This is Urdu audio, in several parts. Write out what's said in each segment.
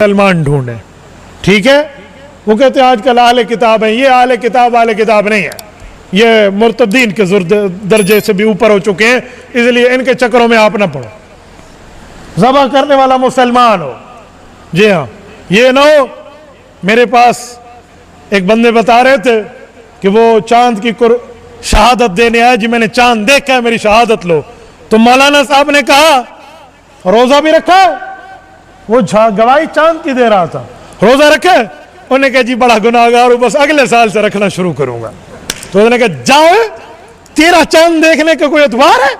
مسلمان ڈھونڈے. ٹھیک ہے, وہ کہتے ہیں آج کل اہل کتاب ہیں. یہ اہل کتاب نہیں ہے, یہ مرتدین کے درجے سے بھی اوپر ہو چکے ہیں, اس لیے ان کے چکروں میں آپ نہ پڑو. ذبح کرنے والا مسلمان ہو. جی ہاں, یہ نہ ہو. میرے پاس ایک بندے بتا رہے تھے کہ وہ چاند کی شہادت دینے آئے. جی میں نے چاند دیکھا ہے, میری شہادت لو. تو مولانا صاحب نے کہا روزہ بھی رکھا ہے؟ وہ گواہی چاند کی دے رہا تھا. روزہ رکھا ہے؟ انہوں نے کہا جی بڑا گناہگار ہوں, بس اگلے سال سے رکھنا شروع کروں گا. تو انہوں نے کہا جاؤ, تیرا چاند دیکھنے کا کوئی اعتبار ہے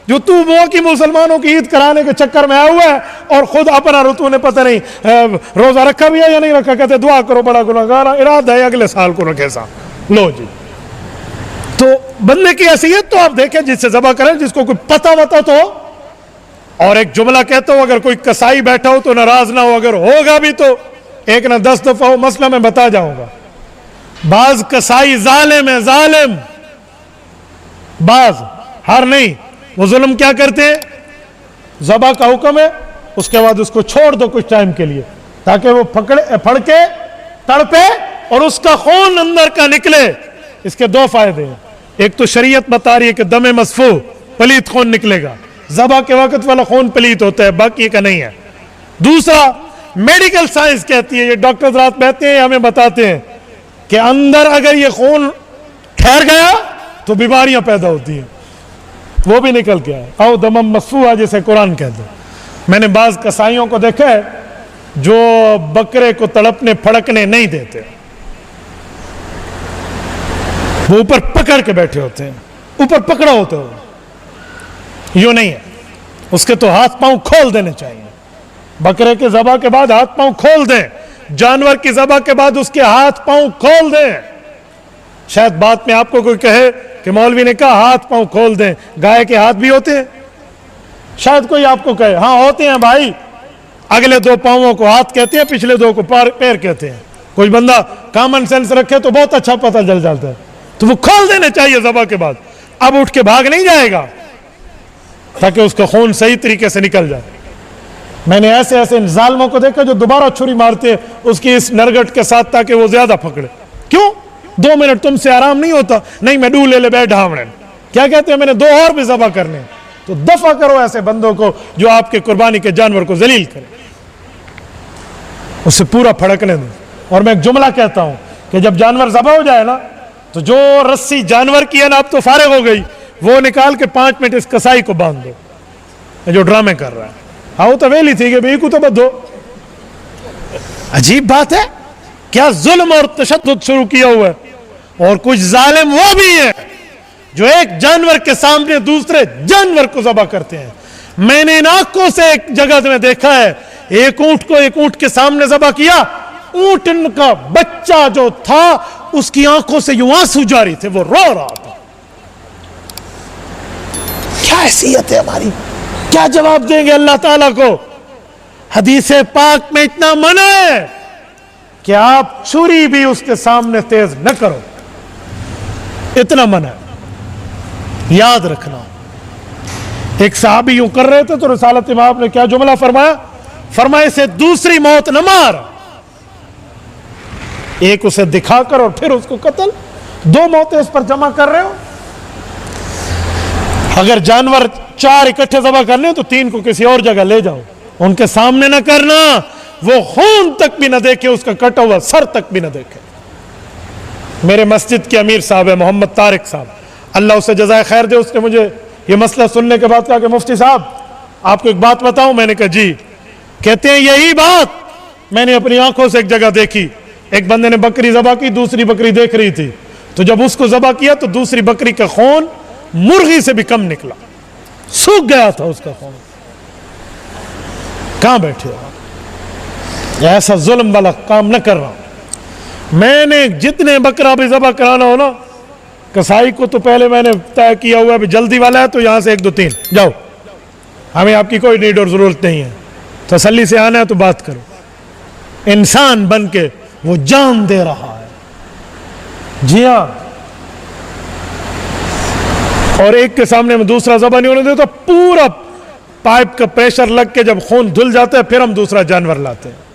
جو تو وہ کی مسلمانوں کی عید کرانے کے چکر میں آیا ہوا ہے, اور خود اپنا رتو نے پتہ نہیں روزہ رکھا بھی ہے یا نہیں رکھا. کہتے دعا کرو, بڑا گناہگار, ارادہ ہے اگلے سال کو رکھے سا. لو جی, تو بندے کی حیثیت تو آپ دیکھیں جس سے ذبح کریں جس کو کوئی پتہ وتا تو. اور ایک جملہ کہتا ہوں, اگر کوئی کسائی بیٹھا ہو تو ناراض نہ ہو, اگر ہوگا بھی تو ایک نہ 10 دفعہ ہو. مسئلہ میں بتا جاؤں گا. بعض کسائی ظالم ہے, ظالم, بعض, ہر نہیں. وہ ظلم کیا کرتے ہیں, ذبح کا حکم ہے, اس کے بعد اس کو چھوڑ دو کچھ ٹائم کے لیے تاکہ وہ پھڑ کے تڑپے اور اس کا خون اندر کا نکلے. اس کے 2 فائدے ہیں. ایک تو شریعت بتا رہی ہے کہ دم مسفوح, پلیت خون نکلے گا. ذبح کے وقت والا خون پلیت ہوتا ہے, باقی کا نہیں ہے. دوسرا, میڈیکل سائنس کہتی ہے, یہ ڈاکٹر حضرات بیٹھتے ہیں ہمیں بتاتے ہیں کہ اندر اگر یہ خون ٹھہر گیا تو بیماریاں پیدا ہوتی ہیں. وہ بھی نکل گیا ہے. او دمم مسفوح جسے قرآن کہتے ہیں. میں نے بعض کسائیوں کو دیکھا ہے جو بکرے کو تڑپنے پھڑکنے نہیں دیتے, وہ اوپر پکڑ کے بیٹھے ہوتے ہیں, اوپر پکڑا ہوتا ہے. یوں نہیں ہے, اس کے تو ہاتھ پاؤں کھول دینے چاہیے. بکرے کے ذبح کے بعد ہاتھ پاؤں کھول دیں, جانور کی ذبح کے بعد اس کے ہاتھ پاؤں کھول دیں. شاید بات میں آپ کو کوئی کہے کہ مولوی نے کہا ہاتھ پاؤں کھول دیں, گائے کے ہاتھ بھی ہوتے ہیں. شاید کوئی آپ کو کہے ہاں ہوتے ہیں بھائی, اگلے 2 پاؤں کو ہاتھ کہتے ہیں, پچھلے 2 کو پیر کہتے ہیں. کوئی بندہ کامن سینس رکھے تو بہت اچھا پتہ چل جاتا ہے. تو وہ کھول دینے چاہیے ذبح کے بعد. اب اٹھ کے بھاگ نہیں جائے گا تاکہ اس کا خون صحیح طریقے سے نکل جائے. میں نے ایسے ظالموں کو دیکھا جو دوبارہ چھری مارتے ہیں اس کی اس نرگٹ کے ساتھ تاکہ وہ زیادہ پکڑے. کیوں؟ 2 منٹ تم سے آرام نہیں ہوتا؟ نہیں میں ڈول لے بیٹھ ڈھاوڑے. کیا کہتے ہیں میں نے 2 اور بھی ذبح کرنے. تو دفع کرو ایسے بندوں کو جو آپ کے قربانی کے جانور کو ذلیل کرے, اسے پورا پھڑکنے دو. اور میں ایک جملہ کہتا ہوں کہ جب جانور ذبح ہو جائے نا تو جو رسی جانور کی ہے نا اب تو فارغ ہو گئی, وہ نکال کے 5 منٹ اس کسائی کو باندھ دو جو ڈرامے کر رہا ہے. ہاں تو ویلی تھی کہ بھئی کو تو بدھو. عجیب بات ہے, کیا ظلم اور تشدد شروع کیا ہوا ہے. اور کچھ ظالم وہ بھی ہیں جو ایک جانور کے سامنے دوسرے جانور کو ذبح کرتے ہیں. میں نے ان آنکھوں سے ایک جگہ میں دیکھا ہے, ایک اونٹ کو ایک اونٹ کے سامنے ذبح کیا. اونٹ کا بچہ جو تھا اس کی آنکھوں سے یوں آنسو جاری تھے, وہ رو رہا تھا. کیا حیثیت ہے ہماری, کیا جواب دیں گے اللہ تعالیٰ کو؟ حدیث پاک میں اتنا منع ہے کہ آپ چھری بھی اس کے سامنے تیز نہ کرو, اتنا منع ہے. یاد رکھنا. ایک صحابی یوں کر رہے تھے تو رسالت امام نے کیا جملہ فرمایا, فرمایا اسے دوسری موت نہ مار, ایک اسے دکھا کر اور پھر اس کو قتل. 2 موتیں اس پر جمع کر رہے ہو. اگر جانور 4 اکٹھے ذبح کرنے تو 3 کو کسی اور جگہ لے جاؤ, ان کے سامنے نہ کرنا. وہ خون تک بھی نہ دیکھے, اس کا کٹا ہوا سر تک بھی نہ دیکھے. میرے مسجد کے امیر صاحب ہے محمد طارق صاحب, اللہ اسے جزائے خیر دے. اس نے مجھے یہ مسئلہ سننے کے بعد کہا کہ مفتی صاحب آپ کو ایک بات بتاؤں. میں نے کہا جی. کہتے ہیں یہی بات میں نے اپنی آنکھوں سے ایک جگہ دیکھی. ایک بندے نے بکری ذبح کی, دوسری بکری دیکھ رہی تھی, تو جب اس کو ذبح کیا تو دوسری بکری کا خون مرغی سے بھی کم نکلا, سوکھ گیا تھا اس کا خون. کہاں بیٹھے ہو؟ ایسا ظلم والا کام نہ کر رہا ہوں. میں نے جتنے بکرا بھی ذبح کرانا ہو نا, کسائی کو تو پہلے میں نے طے کیا ہوا ہے جلدی والا ہے تو یہاں سے 1 2 3 جاؤ, ہمیں آپ کی کوئی نیڈ اور ضرورت نہیں ہے, تسلی سے آنا ہے تو بات کرو. انسان بن کے وہ جان دے رہا ہے. جی ہاں, اور ایک کے سامنے میں دوسرا ذبح نہیں ہونے دیتا. پورا پائپ کا پریشر لگ کے جب خون دھل جاتا ہے پھر ہم دوسرا جانور لاتے ہیں.